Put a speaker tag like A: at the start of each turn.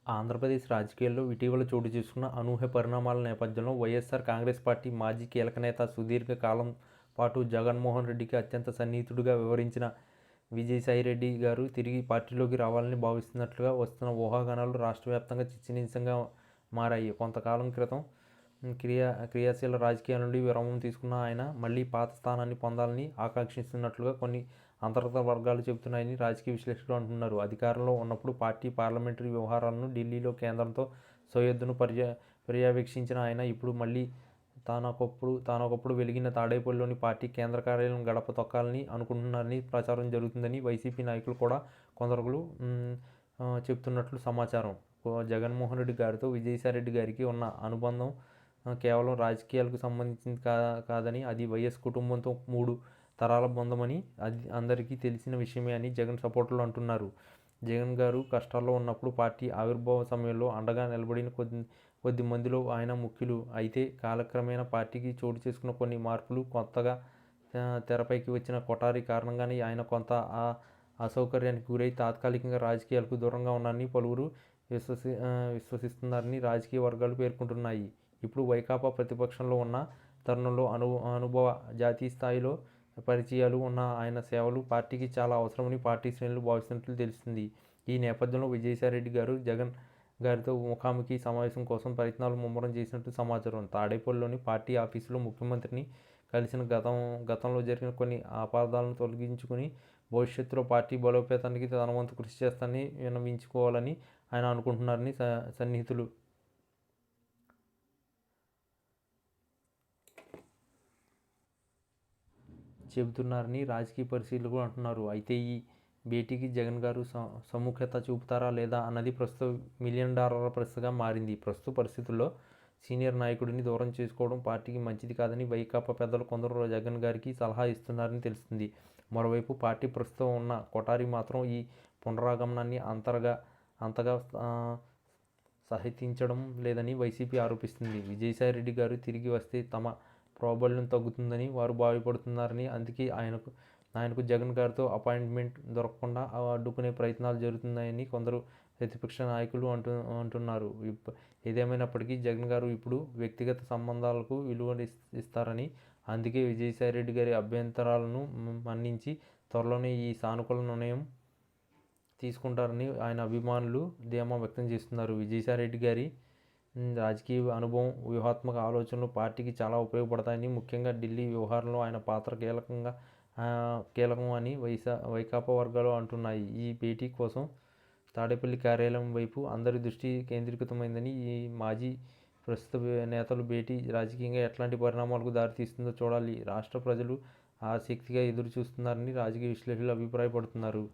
A: ఆంధ్రప్రదేశ్ రాజకీయాల్లో ఇటీవల చోటు చేసుకున్న అనూహ్య పరిణామాల నేపథ్యంలో వైఎస్ఆర్ కాంగ్రెస్ పార్టీ మాజీ కీలక నేత, సుదీర్ఘ కాలం పాటు జగన్మోహన్ రెడ్డికి అత్యంత సన్నిహితుడిగా వ్యవహరించిన విజయసాయిరెడ్డి గారు తిరిగి పార్టీలోకి రావాలని భావిస్తున్నట్లుగా వస్తున్న ఊహాగానాలు రాష్ట్ర వ్యాప్తంగా చర్చనీయాంశంగా మారాయి. కొంతకాలం క్రితం క్రియాశీల రాజకీయాల నుండి విరామం తీసుకున్న ఆయన మళ్లీ పాత స్థానాన్ని పొందాలని ఆకాంక్షిస్తున్నట్లుగా కొన్ని అంతర్గత వర్గాలు చెబుతున్నాయని రాజకీయ విశ్లేషకులు అంటున్నారు. అధికారంలో ఉన్నప్పుడు పార్టీ పార్లమెంటరీ వ్యవహారాలను ఢిల్లీలో కేంద్రంతో సయోధ్యను పర్యవేక్షించిన ఆయన ఇప్పుడు మళ్లీ తానొకప్పుడు వెలిగిన తాడేపల్లిలోని పార్టీ కేంద్ర కార్యాలయం గడప తొక్కాలని అనుకుంటున్నారని ప్రచారం జరుగుతుందని వైసీపీ నాయకులు కూడా కొందరు చెబుతున్నట్లు సమాచారం. జగన్మోహన్ రెడ్డి గారితో విజయసాయిరెడ్డి గారికి ఉన్న అనుబంధం కేవలం రాజకీయాలకు సంబంధించింది కాదని, అది వైఎస్ కుటుంబంతో 3 తరాల బంధమని అందరికీ తెలిసిన విషయమే అని జగన్ సపోర్టర్లు అంటున్నారు. జగన్ గారు కష్టాల్లో ఉన్నప్పుడు పార్టీ ఆవిర్భావ సమయంలో అండగా నిలబడిన కొద్ది మందిలో ఆయన ముఖ్యులు. అయితే కాలక్రమేణా పార్టీకి చోటు చేసుకున్న కొన్ని మార్పులు, కొత్తగా తెరపైకి వచ్చిన కొఠారి కారణంగానే ఆయన కొంత అసౌకర్యానికి గురై తాత్కాలికంగా రాజకీయాలకు దూరంగా ఉన్నారని పలువురు విశ్వసిస్తున్నారని రాజకీయ వర్గాలు పేర్కొంటున్నాయి. ఇప్పుడు వైకాపా ప్రతిపక్షంలో ఉన్న తరుణంలో అనుభవ, జాతీయ స్థాయిలో పరిచయాలు ఉన్న ఆయన సేవలు పార్టీకి చాలా అవసరమని పార్టీ శ్రేణులు భావిస్తున్నట్లు తెలుస్తుంది. ఈ నేపథ్యంలో విజయసాయిరెడ్డి గారు జగన్ గారితో ముఖాముఖి సమావేశం కోసం ప్రయత్నాలు ముమ్మరం చేసినట్లు సమాచారం. తాడేపల్లిలోని పార్టీ ఆఫీసులో ముఖ్యమంత్రిని కలిసిన గతంలో జరిగిన కొన్ని అపార్థాలను తొలగించుకుని భవిష్యత్తులో పార్టీ బలోపేతానికి తన వంతు కృషి చేస్తానని విన్నవించుకోవాలని ఆయన అనుకుంటున్నారని సన్నిహితులు చెబుతున్నారని రాజకీయ పరిశీలకులు అంటున్నారు. అయితే ఈ భేటీకి జగన్ గారు సముఖత చూపుతారా లేదా అన్నది ప్రస్తుతం $1 మిలియన్ ప్రశ్నగా మారింది. ప్రస్తుత పరిస్థితుల్లో సీనియర్ నాయకుడిని దూరం చేసుకోవడం పార్టీకి మంచిది కాదని వైకాపా పెద్దలు కొందరు జగన్ గారికి సలహా ఇస్తున్నారని తెలుస్తుంది. మరోవైపు పార్టీ ప్రస్తుతం ఉన్న కొఠారి మాత్రం ఈ పునరాగమనాన్ని అంతగా సహించడం లేదని వైసీపీ ఆరోపిస్తుంది. విజయసాయిరెడ్డి గారు తిరిగి వస్తే తమ ప్రాబల్యం తగ్గుతుందని వారు భావిపడుతున్నారని, అందుకే ఆయనకు జగన్ గారితో అపాయింట్మెంట్ దొరకకుండా అడ్డుకునే ప్రయత్నాలు జరుగుతున్నాయని కొందరు ప్రతిపక్ష నాయకులు అంటున్నారు. ఏదేమైనప్పటికీ జగన్ గారు ఇప్పుడు వ్యక్తిగత సంబంధాలకు విలువ ఇస్తారని, అందుకే విజయసాయిరెడ్డి గారి అభ్యంతరాలను మన్నించి త్వరలోనే ఈ సానుకూల నిర్ణయం తీసుకుంటారని ఆయన అభిమానులు ధీమా వ్యక్తం చేస్తున్నారు. విజయసాయిరెడ్డి గారి రాజకీయ అనుభవం, వ్యూహాత్మక ఆలోచనలు పార్టీకి చాలా ఉపయోగపడతాయని, ముఖ్యంగా ఢిల్లీ వ్యవహారంలో ఆయన పాత్ర కీలకం అని వైకాపా వర్గాలు అంటున్నాయి. ఈ భేటీ కోసం తాడేపల్లి కార్యాలయం వైపు అందరి దృష్టి కేంద్రీకృతమైందని, ఈ మాజీ ప్రస్తుత నేతల భేటీ రాజకీయంగా ఎట్లాంటి పరిణామాలకు దారితీస్తుందో చూడాలి. రాష్ట్ర ప్రజలు ఆసక్తిగా ఎదురు చూస్తున్నారని రాజకీయ విశ్లేషకులు అభిప్రాయపడుతున్నారు.